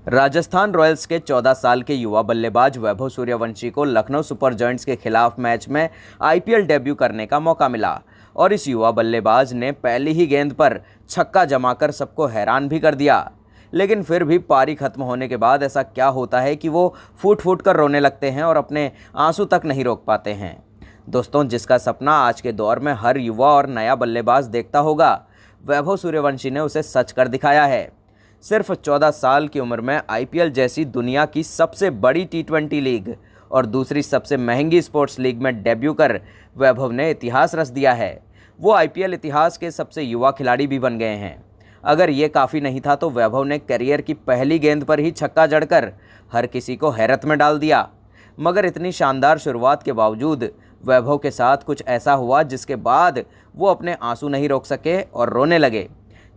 Rajasthan Royals के 14 साल के युवा बल्लेबाज वैभव सूर्यवंशी को लखनऊ सुपर जायंट्स के खिलाफ मैच में आईपीएल डेब्यू करने का मौका मिला और इस युवा बल्लेबाज ने पहली ही गेंद पर छक्का जमाकर सबको हैरान भी कर दिया। लेकिन फिर भी पारी खत्म होने के बाद ऐसा क्या होता है कि वो फूट फूट कर रोने लगते हैं और अपने आंसू तक नहीं रोक पाते हैं। दोस्तों, जिसका सपना आज के दौर में हर युवा और नया बल्लेबाज देखता होगा, वैभव सूर्यवंशी ने उसे सच कर दिखाया है। सिर्फ 14 साल की उम्र में आईपीएल जैसी दुनिया की सबसे बड़ी टी20 लीग और दूसरी सबसे महंगी स्पोर्ट्स लीग में डेब्यू कर वैभव ने इतिहास रच दिया है। वो आईपीएल इतिहास के सबसे युवा खिलाड़ी भी बन गए हैं। अगर ये काफ़ी नहीं था तो वैभव ने करियर की पहली गेंद पर ही छक्का जड़कर हर किसी को हैरत में डाल दिया। मगर इतनी शानदार शुरुआत के बावजूद वैभव के साथ कुछ ऐसा हुआ जिसके बाद वो अपने आंसू नहीं रोक सके और रोने लगे।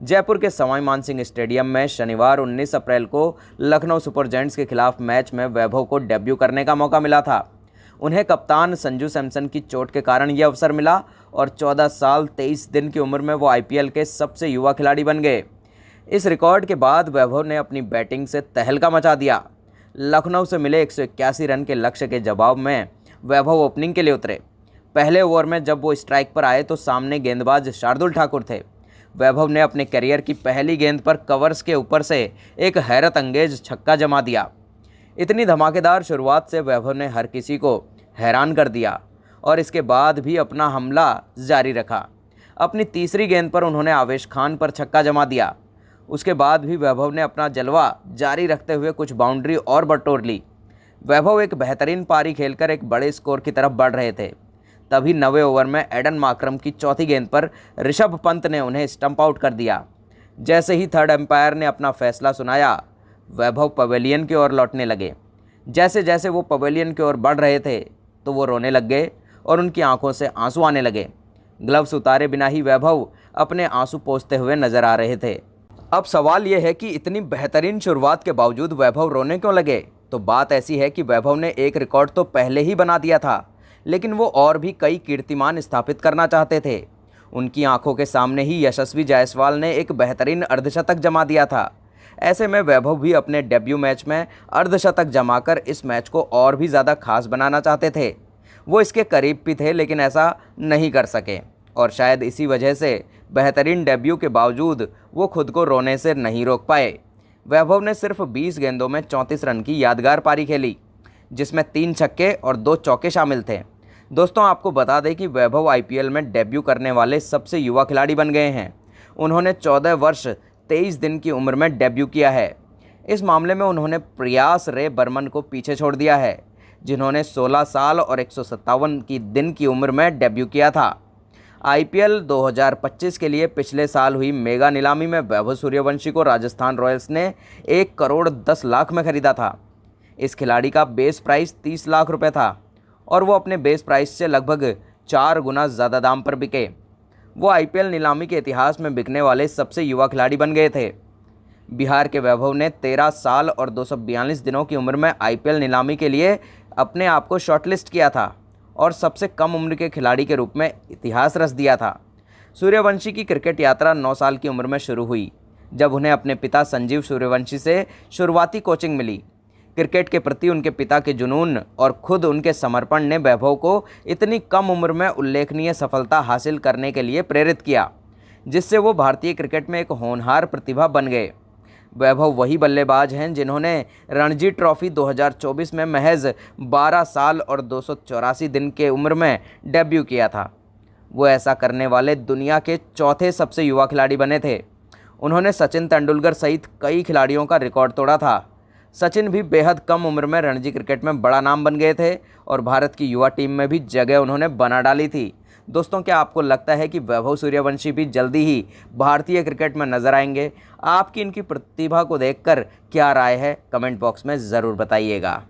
जयपुर के सवाई मानसिंह स्टेडियम में शनिवार 19 अप्रैल को लखनऊ सुपर जायंट्स के खिलाफ मैच में वैभव को डेब्यू करने का मौका मिला था। उन्हें कप्तान संजू सैमसन की चोट के कारण यह अवसर मिला और 14 साल 23 दिन की उम्र में वो आईपीएल के सबसे युवा खिलाड़ी बन गए। इस रिकॉर्ड के बाद वैभव ने अपनी बैटिंग से तहलका मचा दिया। लखनऊ से मिले 181 रन के लक्ष्य के जवाब में वैभव ओपनिंग के लिए उतरे। पहले ओवर में जब वो स्ट्राइक पर आए तो सामने गेंदबाज शार्दुल ठाकुर थे। वैभव ने अपने करियर की पहली गेंद पर कवर्स के ऊपर से एक हैरत अंगेज छक्का जमा दिया। इतनी धमाकेदार शुरुआत से वैभव ने हर किसी को हैरान कर दिया और इसके बाद भी अपना हमला जारी रखा। अपनी तीसरी गेंद पर उन्होंने आवेश खान पर छक्का जमा दिया। उसके बाद भी वैभव ने अपना जलवा जारी रखते हुए कुछ बाउंड्री और बटोर ली। वैभव एक बेहतरीन पारी खेलकर एक बड़े स्कोर की तरफ बढ़ रहे थे। तभी 9वें ओवर में एडन मार्करम की चौथी गेंद पर ऋषभ पंत ने उन्हें स्टंप आउट कर दिया। जैसे ही थर्ड एम्पायर ने अपना फैसला सुनाया, वैभव पवेलियन की ओर लौटने लगे। जैसे जैसे वो पवेलियन की ओर बढ़ रहे थे तो वो रोने लग गए और उनकी आंखों से आंसू आने लगे। ग्लव्स उतारे बिना ही वैभव अपने आंसू पोंछते हुए नजर आ रहे थे। अब सवाल ये है कि इतनी बेहतरीन शुरुआत के बावजूद वैभव रोने क्यों लगे? तो बात ऐसी है कि वैभव ने एक रिकॉर्ड तो पहले ही बना दिया था, लेकिन वो और भी कई कीर्तिमान स्थापित करना चाहते थे। उनकी आंखों के सामने ही यशस्वी जायसवाल ने एक बेहतरीन अर्धशतक जमा दिया था। ऐसे में वैभव भी अपने डेब्यू मैच में अर्धशतक जमाकर इस मैच को और भी ज़्यादा खास बनाना चाहते थे। वो इसके करीब भी थे, लेकिन ऐसा नहीं कर सके और शायद इसी वजह से बेहतरीन डेब्यू के बावजूद वो खुद को रोने से नहीं रोक पाए। वैभव ने सिर्फ 20 गेंदों में 34 रन की यादगार पारी खेली, जिसमें 3 छक्के और 2 चौके शामिल थे। दोस्तों, आपको बता दें कि वैभव आईपीएल में डेब्यू करने वाले सबसे युवा खिलाड़ी बन गए हैं। उन्होंने 14 वर्ष 23 दिन की उम्र में डेब्यू किया है। इस मामले में उन्होंने प्रयास रे बर्मन को पीछे छोड़ दिया है, जिन्होंने 16 साल और 157 दिन की उम्र में डेब्यू किया था। आईपीएल 2025 के लिए पिछले साल हुई मेगा नीलामी में वैभव सूर्यवंशी को राजस्थान रॉयल्स ने 1 करोड़ 10 लाख में खरीदा था। इस खिलाड़ी का बेस प्राइस 30 लाख रुपए था और वो अपने बेस प्राइस से लगभग 4 गुना ज़्यादा दाम पर बिके। वो आईपीएल नीलामी के इतिहास में बिकने वाले सबसे युवा खिलाड़ी बन गए थे। बिहार के वैभव ने 13 साल और 242 दिनों की उम्र में आईपीएल नीलामी के लिए अपने आप को शॉर्टलिस्ट किया था और सबसे कम उम्र के खिलाड़ी के रूप में इतिहास रच दिया था। सूर्यवंशी की क्रिकेट यात्रा 9 साल की उम्र में शुरू हुई, जब उन्हें अपने पिता संजीव सूर्यवंशी से शुरुआती कोचिंग मिली। क्रिकेट के प्रति उनके पिता के जुनून और खुद उनके समर्पण ने वैभव को इतनी कम उम्र में उल्लेखनीय सफलता हासिल करने के लिए प्रेरित किया, जिससे वो भारतीय क्रिकेट में एक होनहार प्रतिभा बन गए। वैभव वही बल्लेबाज हैं जिन्होंने रणजी ट्रॉफी 2024 में महज 12 साल और 284 दिन के उम्र में डेब्यू किया था। वो ऐसा करने वाले दुनिया के चौथे सबसे युवा खिलाड़ी बने थे। उन्होंने सचिन तेंदुलकर सहित कई खिलाड़ियों का रिकॉर्ड तोड़ा था। सचिन भी बेहद कम उम्र में रणजी क्रिकेट में बड़ा नाम बन गए थे और भारत की युवा टीम में भी जगह उन्होंने बना डाली थी। दोस्तों, क्या आपको लगता है कि वैभव सूर्यवंशी भी जल्दी ही भारतीय क्रिकेट में नजर आएंगे? आपकी इनकी प्रतिभा को देखकर क्या राय है, कमेंट बॉक्स में ज़रूर बताइएगा।